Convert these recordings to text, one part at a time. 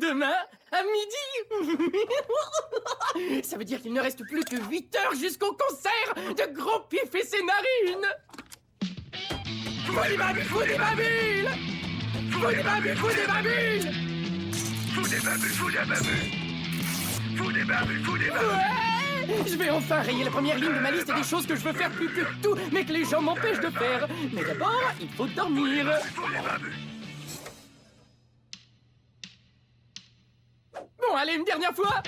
Demain, à midi. Ça veut dire qu'il ne reste plus que 8 heures jusqu'au concert de Gros Pif et ses narines. Fous des babules, fous des babules. Fous des babules, fous des babules. Fous des babules, fous des babules. Fous des babules, fous des babules. Ouais, je vais enfin rayer la première ligne de ma liste des choses que je veux faire plus que tout, mais que les gens m'empêchent de faire. Mais d'abord, il faut dormir. Fous des babules. Bon, allez, une dernière fois.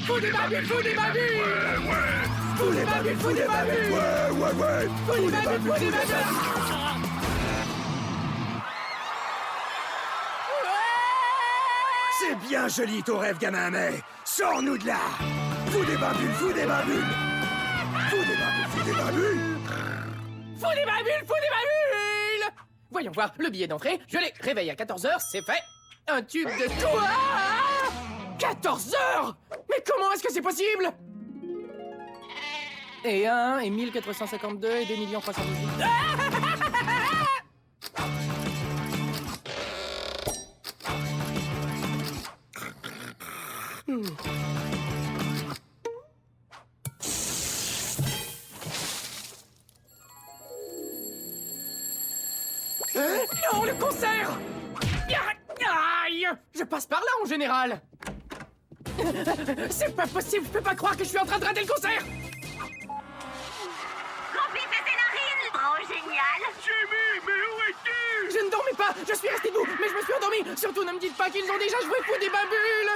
Fous des babules, fous des babules. Fous des babules, fous des babules. Fous des babules, fous des babules. C'est bien joli ton rêve, gamin, mais sors-nous de là. Fous des babules, fous des babules. Fous des babules, fous des babules. Fous des babules, fous des babules. Voyons voir, le billet d'entrée, je l'ai. Réveil à 14h, c'est fait. Un tube de toi. 14h. Mais comment est-ce que c'est possible? Et 1, et 1452, et 2 318. Non, le concert! Aïe! Je passe par là en général. C'est pas possible, je peux pas croire que je suis en train de rater le concert! Gros Pif et ses narines, trop génial. Jimmy, mais où es-tu? Je ne dormais pas, je suis resté debout, mais je me suis endormi. Surtout, ne me dites pas qu'ils ont déjà joué Fous des babules.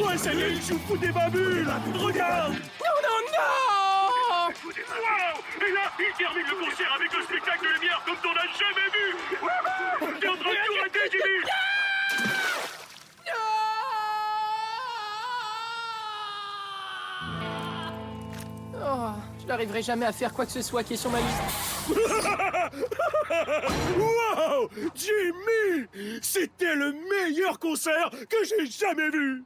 Ouais, ça y est, il joue Fous des babules. Regarde. Non, non, non! Fous des babules. Wow. Et là, il termine le concert avec un spectacle de lumière comme t'en as jamais vu. T'es en train de tout rater, Jimmy. Oh, je n'arriverai jamais à faire quoi que ce soit qui est sur ma liste. Wow, Jimmy, c'était le meilleur concert que j'ai jamais vu.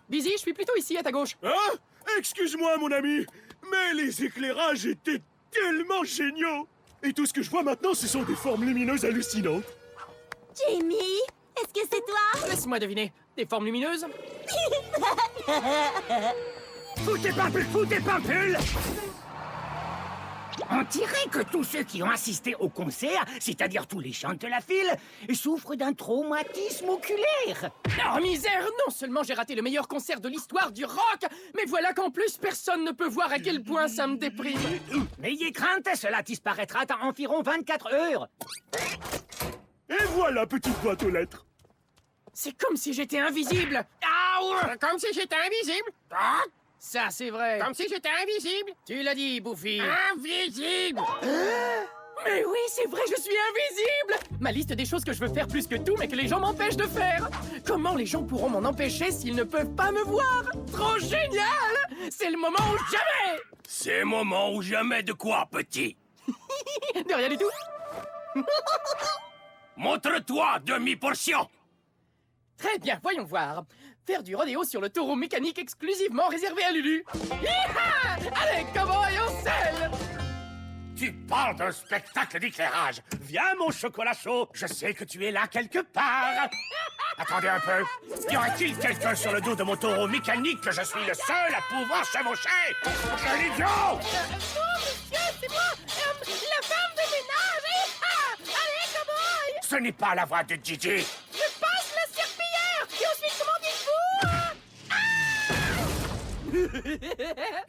Busy, je suis plutôt ici, à ta gauche. Hein? Excuse-moi, mon ami, mais les éclairages étaient tellement géniaux. Et tout ce que je vois maintenant, ce sont des formes lumineuses hallucinantes. Jimmy, est-ce que c'est toi? Laisse-moi deviner. Des formes lumineuses? Fous tes babules, fous tes babules. On dirait que tous ceux qui ont assisté au concert, c'est-à-dire tous les chants de la file, souffrent d'un traumatisme oculaire. Oh misère! Non seulement j'ai raté le meilleur concert de l'histoire du rock, mais voilà qu'en plus personne ne peut voir à quel point ça me déprime. N'ayez crainte, cela disparaîtra dans environ 24 heures. Et voilà, petite boîte aux lettres. C'est comme si j'étais invisible. Ah ouais! Comme si j'étais invisible? Ah! Ça, c'est vrai. Comme si j'étais invisible? Tu l'as dit, Bouffi. Invisible! Mais oui, c'est vrai, je suis invisible! Ma liste des choses que je veux faire plus que tout, mais que les gens m'empêchent de faire. Comment les gens pourront m'en empêcher s'ils ne peuvent pas me voir? Trop génial! C'est le moment ou jamais! C'est moment ou jamais de quoi, petit? De rien du tout. Montre-toi, demi-portion. Très bien, voyons voir. Faire du rodéo sur le taureau mécanique exclusivement réservé à Lulu. Hi-ha! Allez, cowboy, en selle! Tu parles d'un spectacle d'éclairage. Viens, mon chocolat chaud, je sais que tu es là quelque part. Attendez un peu. Y aurait-il quelqu'un sur le dos de mon taureau mécanique que je suis le seul à pouvoir chevaucher? Un idiot! Non, monsieur, c'est moi, la femme de ménage. Hi-ha! Allez, cowboy! Ce n'est pas la voix de Gigi. Je passe la serpillière. Et ensuite, comment dites-vous?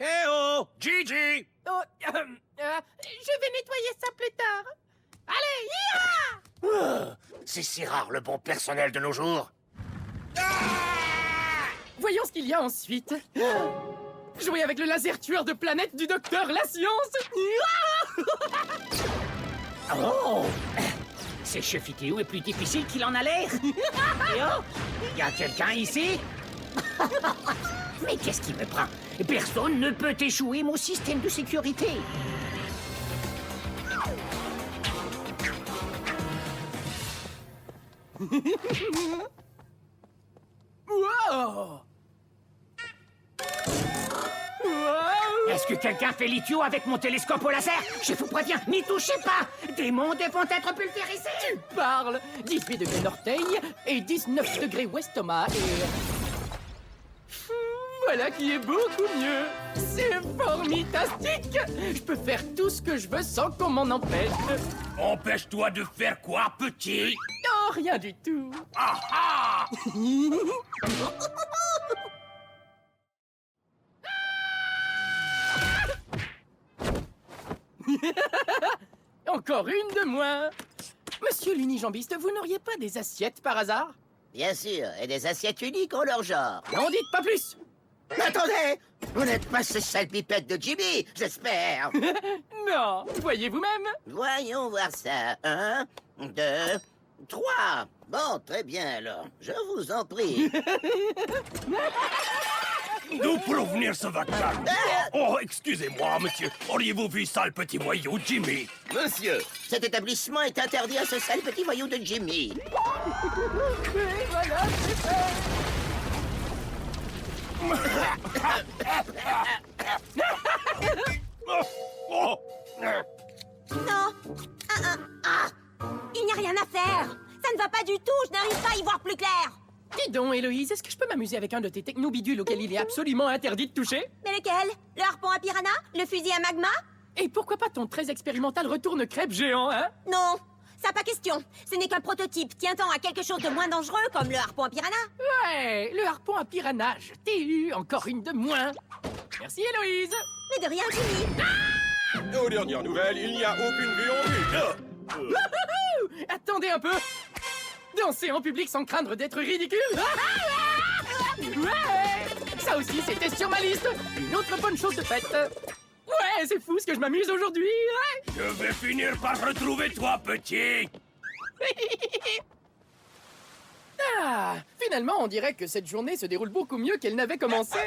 Eh oh! Gigi! Oh, je vais nettoyer ça plus tard. Allez, hi-ha! C'est si rare le bon personnel de nos jours. Voyons ce qu'il y a ensuite. Jouer avec le laser tueur de planète du docteur La Science. Oh! C'est Chefitéo est plus difficile qu'il en a l'air. Et oh! Y a quelqu'un ici? Mais qu'est-ce qui me prend? Personne ne peut échouer mon système de sécurité. Wow! Wow! Est-ce que quelqu'un fait l'idiot avec mon télescope au laser? Je vous préviens, n'y touchez pas! Des mondes vont être pulvérisés! Tu parles! 18 degrés Norteil et 19 degrés Ouest-Thomas et... Voilà qui est beaucoup mieux! C'est formitastique! Je peux faire tout ce que je veux sans qu'on m'en empêche. Empêche-toi de faire quoi, petit? Non, rien du tout. Ah ah! Encore une de moins. Monsieur l'unijambiste, vous n'auriez pas des assiettes par hasard? Bien sûr, et des assiettes uniques en leur genre. N'en dites pas plus. Mais attendez! Vous n'êtes pas ce sale pipette de Jimmy, j'espère! Non, voyez vous-même. Voyons voir ça. 1, 2, 3. Bon, très bien alors. Je vous en prie. D'où provenir ce vacarme? Oh, excusez-moi, monsieur. Auriez-vous vu ça, le petit voyou, Jimmy? Monsieur, cet établissement est interdit à ce sale petit voyou de Jimmy. Et voilà, c'est fait. Oh, Non. Il n'y a rien à faire. Ça ne va pas du tout. Je n'arrive pas à y voir plus clair. Dis donc, Héloïse, est-ce que je peux m'amuser avec un de tes technobidules auxquels il est absolument interdit de toucher? Mais lequel? Le harpon à piranha? Le fusil à magma? Et pourquoi pas ton très expérimental retourne-crêpe géant, hein? Non. Ça pas question. Ce n'est qu'un prototype. Tient-on à quelque chose de moins dangereux comme le harpon à piranha? Ouais, le harpon à piranha, je t'ai eu, encore une de moins. Merci, Héloïse. Mais de rien, Jimmy. Aux dernières nouvelles, il n'y a aucune vue en vue. Wouhou! Attendez un peu. Danser en public sans craindre d'être ridicule. Ouais! Ça aussi, c'était sur ma liste. Une autre bonne chose de faite. Ouais, c'est fou ce que je m'amuse aujourd'hui. Ouais. je vais finir par retrouver toi, petit. Ah, finalement, on dirait que cette journée se déroule beaucoup mieux qu'elle n'avait commencé.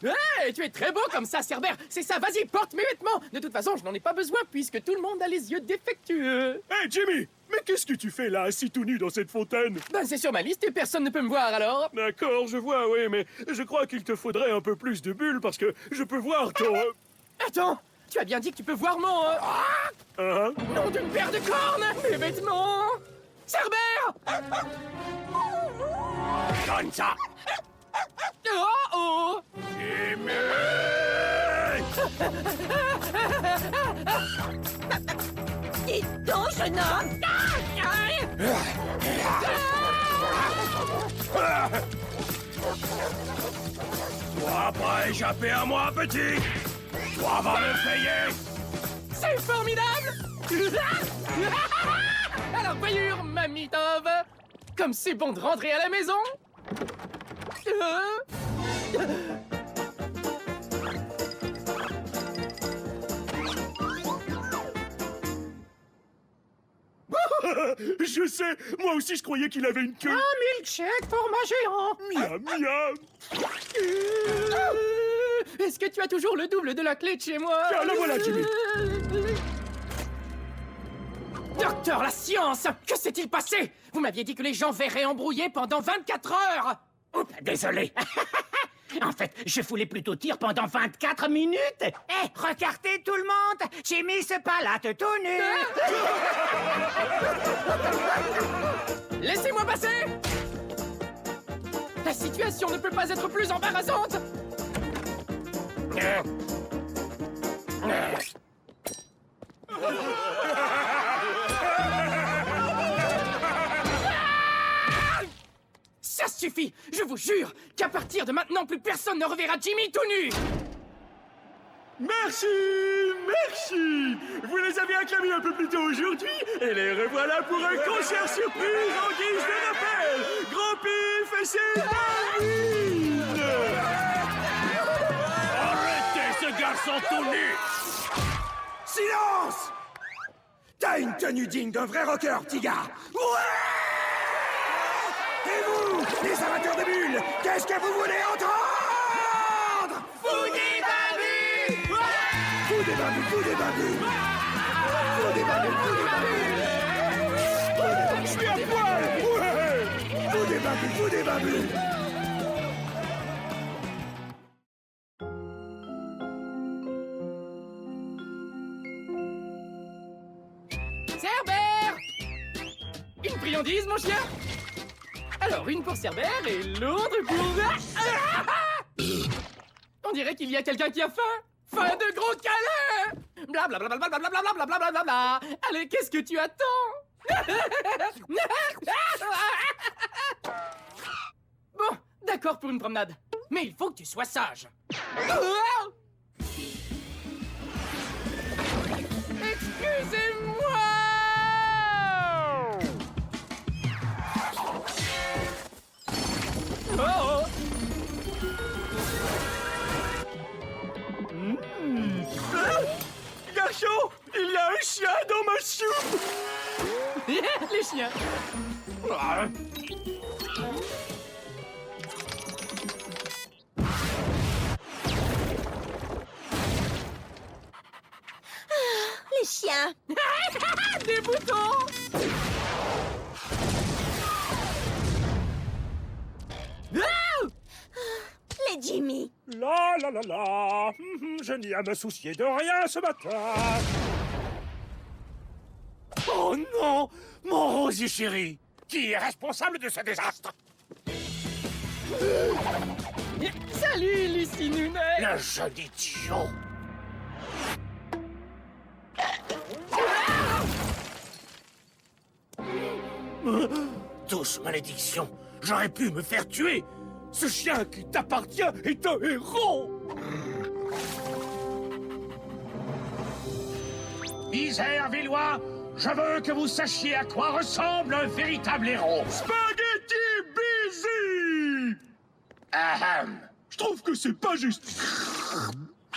Ouais, tu es très beau comme ça, Cerbère. C'est ça, vas-y, porte mes vêtements. De toute façon, je n'en ai pas besoin puisque tout le monde a les yeux défectueux. Hé, Jimmy! Mais qu'est-ce que tu fais là, assis tout nu dans cette fontaine? Ben, c'est sur ma liste et personne ne peut me voir alors. D'accord, je vois, oui, mais je crois qu'il te faudrait un peu plus de bulles parce que je peux voir ton... Attends, tu as bien dit que tu peux voir mon... Hein? nom d'une paire de cornes. Mes vêtements. Cerbère! Donne ça. Oh oh! Jimmy! Dites donc, jeune homme. Toi pas échapper à moi, petit. Toi va me payer. C'est formidable! Alors, voyure, mamie Tove, comme c'est bon de rentrer à la maison. Je sais, moi aussi je croyais qu'il avait une queue. Un milkshake format géant. Miam, miam. Est-ce que tu as toujours le double de la clé de chez moi? Tiens, la voilà, Jimmy. Docteur, la science! Que s'est-il passé? Vous m'aviez dit que les gens verraient embrouillés pendant 24 heures! Oups, désolé. En fait, je voulais plutôt dire pendant 24 minutes. Eh, regardez tout le monde, Jimmy se balade tout nu. Laissez-moi passer! La situation ne peut pas être plus embarrassante! Ça suffit! Je vous jure qu'à partir de maintenant, plus personne ne reverra Jimmy tout nu! Merci, merci. Vous les avez acclamés un peu plus tôt aujourd'hui et les revoilà pour un concert surprise en guise de rappel. Grand pif et c'est David. Arrêtez ce garçon tout nu. Silence! T'as une tenue digne d'un vrai rocker, petit gars! Ouais! Et vous, les amateurs de bulles, qu'est-ce que vous voulez entendre? Vous des babus! Vous des babus, vous des babus! Vous des babus, vous des babus! Je suis à poil. Ouais. Vous des babus, vous des babus! mon chien. Alors, une pour Cerbère et l'autre pour... On dirait qu'il y a quelqu'un qui a faim. Faim de gros câlins. Blablabla. Allez, qu'est-ce que tu attends? Bon, d'accord pour une promenade. Mais il faut que tu sois sage. Excusez-moi! Oh! Garçon, il y a un chien dans ma soupe. Les chiens. Les chiens. Des boutons. Les Jimmy. La la la la. Je n'ai à me soucier de rien ce matin. Oh non, mon Rosie chéri. Qui est responsable de ce désastre? Salut, Lucie Nounet. Le jeune idiot. Douce malédiction. J'aurais pu me faire tuer. Ce chien qui t'appartient est un héros. Misère Villois, je veux que vous sachiez à quoi ressemble un véritable héros. Spaghetti Busy. Je trouve que c'est pas juste.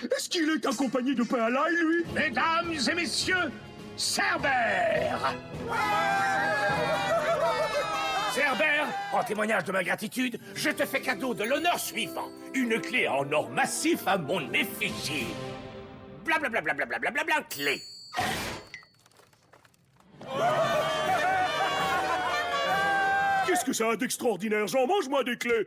Est-ce qu'il est accompagné de pain à l'ail, lui? Mesdames et messieurs, Cerbère. Cerbère, en témoignage de ma gratitude, je te fais cadeau de l'honneur suivant. Une clé en or massif à mon effigie. Blablabla, clé. Qu'est-ce que ça a d'extraordinaire? J'en mange, moi, des clés.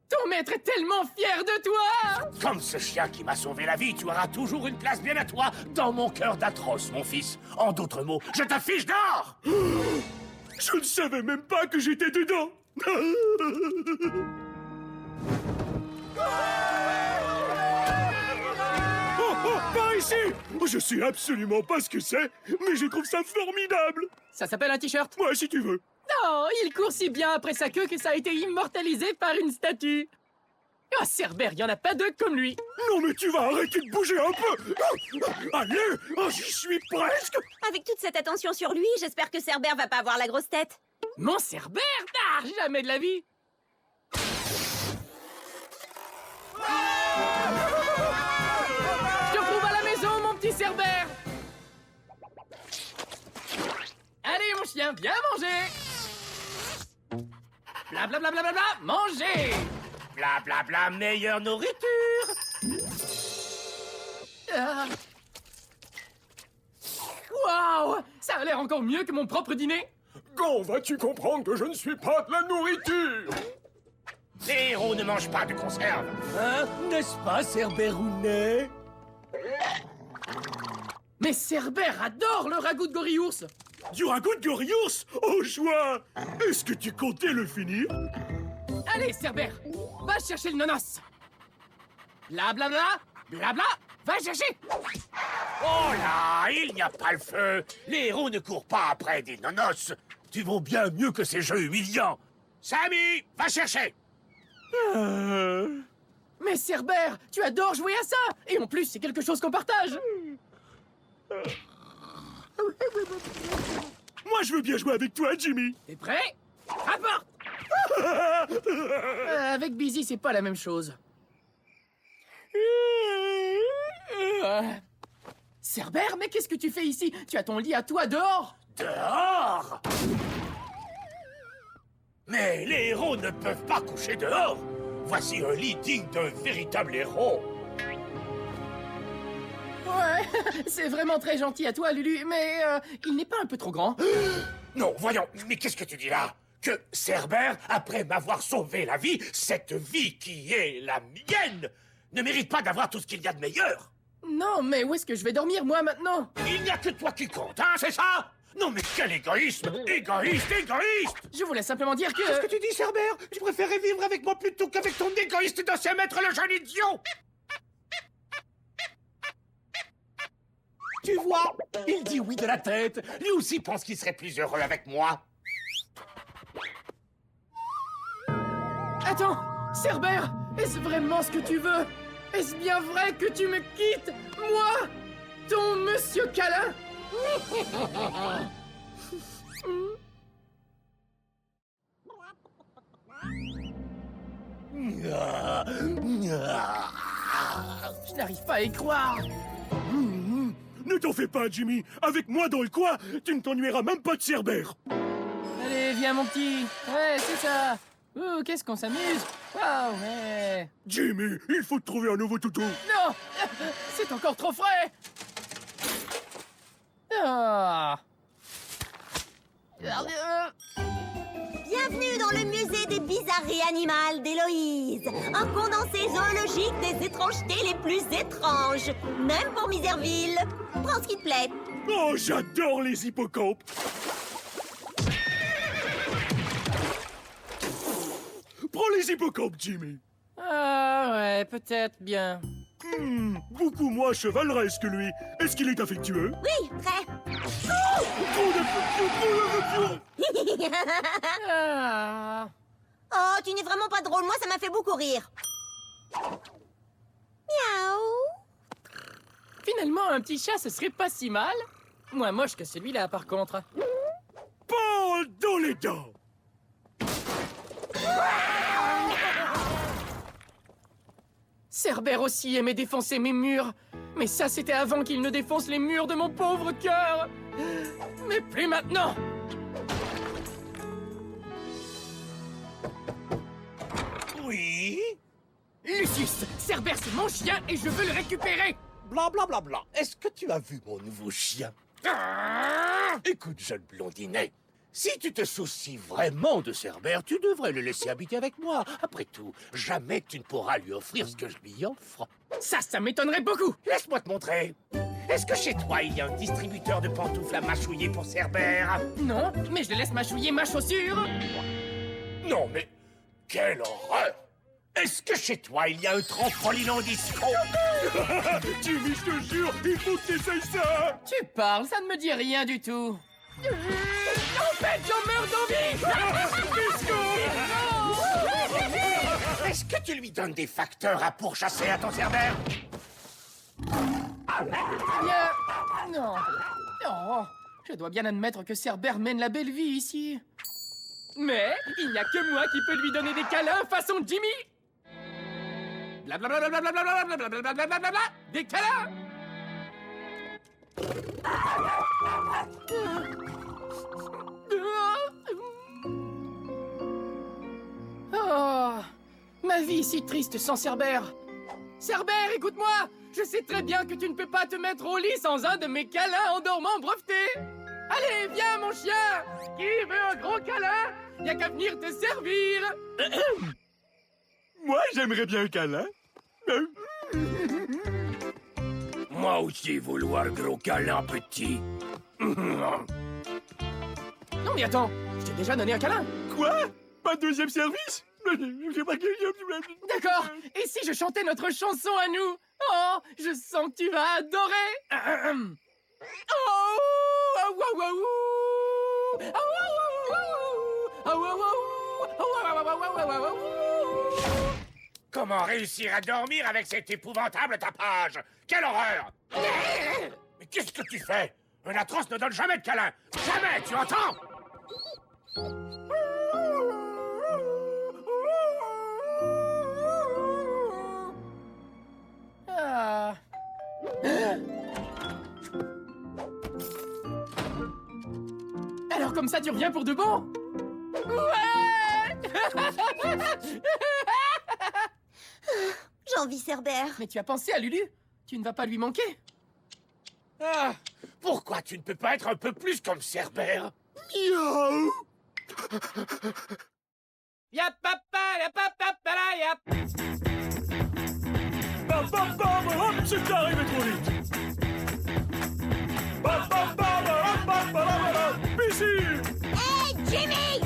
Ton maître est tellement fier de toi. Comme ce chien qui m'a sauvé la vie, tu auras toujours une place bien à toi dans mon cœur d'atroce, mon fils. En d'autres mots, je te fiche d'or. Je ne savais même pas que j'étais dedans. Oh, par ici! Je sais absolument pas ce que c'est, mais je trouve ça formidable. Ça s'appelle un t-shirt. Moi, si tu veux. Oh, il court si bien après sa queue que ça a été immortalisé par une statue. Oh, Cerbère, il y en a pas deux comme lui. Non, mais tu vas arrêter de bouger un peu. Allez, j'y suis presque. Avec toute cette attention sur lui, j'espère que Cerbère va pas avoir la grosse tête. Mon Cerbère? Ah, jamais de la vie. Je te retrouve à la maison, mon petit Cerbère. Allez, mon chien, viens manger. Blablabla, manger. Blablabla, meilleure nourriture. Waouh, ça a l'air encore mieux que mon propre dîner. Quand vas-tu comprendre que je ne suis pas de la nourriture? Les héros ne mangent pas de conserve. Hein? N'est-ce pas, Cerberounet? Mais Cerbère adore le ragoût de gorille-ours. Du ragoût de gorille-ours? Oh, joie! Est-ce que tu comptais le finir? Allez, Cerbère, va chercher le nonos. Blablabla, va chercher. Oh là, il n'y a pas le feu. Les héros ne courent pas après des nonos. Tu vaux bien mieux que ces jeux humiliants. Sammy, va chercher. Mais Cerbère, tu adores jouer à ça. Et en plus, c'est quelque chose qu'on partage. Moi, je veux bien jouer avec toi, Jimmy. T'es prêt? Rapporte. Avec Busy, c'est pas la même chose. Cerbère, mais qu'est-ce que tu fais ici? Tu as ton lit à toi dehors? Dehors? Mais les héros ne peuvent pas coucher dehors. Voici un lit digne d'un véritable héros. Ouais, c'est vraiment très gentil à toi, Lulu, mais il n'est pas un peu trop grand? Non, voyons, mais qu'est-ce que tu dis là? Que Cerbère, après m'avoir sauvé la vie, cette vie qui est la mienne, ne mérite pas d'avoir tout ce qu'il y a de meilleur? Non, mais où est-ce que je vais dormir, moi, maintenant? Il n'y a que toi qui compte, hein, c'est ça? Non mais quel égoïsme! Égoïste, égoïste! Je voulais simplement dire Qu'est-ce que que... tu dis, Cerbère? Tu préférais vivre avec moi plutôt qu'avec ton égoïste d'ancien maître, le jeune idiot! Tu vois, il dit oui de la tête. Lui aussi pense qu'il serait plus heureux avec moi. Attends, Cerbère, est-ce vraiment ce que tu veux? Est-ce bien vrai que tu me quittes? Moi, ton monsieur câlin? Je n'arrive pas à y croire. Ne t'en fais pas, Jimmy. Avec moi dans le coin, tu ne t'ennuieras même pas de Cerbère. Allez, viens mon petit. Ouais, c'est ça. Ouh, qu'est-ce qu'on s'amuse. Waouh, ouais. Jimmy, il faut te trouver un nouveau toutou. Non, c'est encore trop frais. Ah. Bienvenue dans le musée des bizarreries animales d'Héloïse. Un condensé zoologique des étrangetés les plus étranges. Même pour Miserville. Prends ce qui te plaît. Oh, j'adore les hippocampes. Prends les hippocampes, Jimmy. Ah ouais, peut-être bien. Beaucoup moins chevaleresque que lui. Est-ce qu'il est affectueux? Oui, très. Trop d'affection, trop d'affection. Ah. Oh, tu n'es vraiment pas drôle. Moi, ça m'a fait beaucoup rire. Miaou. Finalement, un petit chat, ce serait pas si mal. Moins moche que celui-là, par contre. Pas dans les dents. Cerbère aussi aimait défoncer mes murs. Mais ça, c'était avant qu'il ne défonce les murs de mon pauvre cœur. Mais plus maintenant. Oui? Lucius, Cerbère, c'est mon chien et je veux le récupérer. Bla bla bla bla. Est-ce que tu as vu mon nouveau chien? Ah! Écoute, jeune blondinet, si tu te soucies vraiment de Cerbère, tu devrais le laisser habiter avec moi. Après tout, jamais tu ne pourras lui offrir ce que je lui offre. Ça m'étonnerait beaucoup. Laisse-moi te montrer. Est-ce que chez toi, il y a un distributeur de pantoufles à mâchouiller pour Cerbère? Non, mais je le laisse mâchouiller ma chaussure. Non, mais quelle horreur! Est-ce que chez toi, il y a un trampoline en disco? Jimmy, je te jure, il faut que tu essayes ça. Tu parles, ça ne me dit rien du tout. En fait, j'en meurs d'envie. Est-ce que tu lui donnes des facteurs à pourchasser à ton Cerbère? Bien... Non. Oh, je dois bien admettre que Cerbère mène la belle vie ici. Mais il n'y a que moi qui peux lui donner des câlins façon Jimmy. Blablabla, des câlins. Oh, ma vie si triste sans Cerbère. Cerbère, écoute-moi. Je sais très bien que tu ne peux pas te mettre au lit sans un de mes câlins en dormant breveté. Allez, viens, mon chien. Qui veut un gros câlin? Y a qu'à venir te servir. Moi, j'aimerais bien un câlin. Moi aussi, vouloir gros câlin, petit. Non, mais attends, je t'ai déjà donné un câlin. Quoi? Pas de deuxième service? D'accord. Et si je chantais notre chanson à nous? Oh, je sens que tu vas adorer. Oh, oh, oh, oh, oh, oh, oh, oh, oh, oh, oh. Comment réussir à dormir avec cet épouvantable tapage? Quelle horreur! Mais qu'est-ce que tu fais? Un atroce ne donne jamais de câlin! Jamais, tu entends? Ah. Alors comme ça, tu reviens pour de bon? Ouais. J'ai envie, Cerbère. Mais tu as pensé à Lulu? Tu ne vas pas lui manquer? Ah, pourquoi tu ne peux pas être un peu plus comme Cerbère? Miaou! Yap, papa, yap, papa, yap. Bam, bam, bam, hop, c'est arrivé trop vite. Piscine! Hey, Jimmy!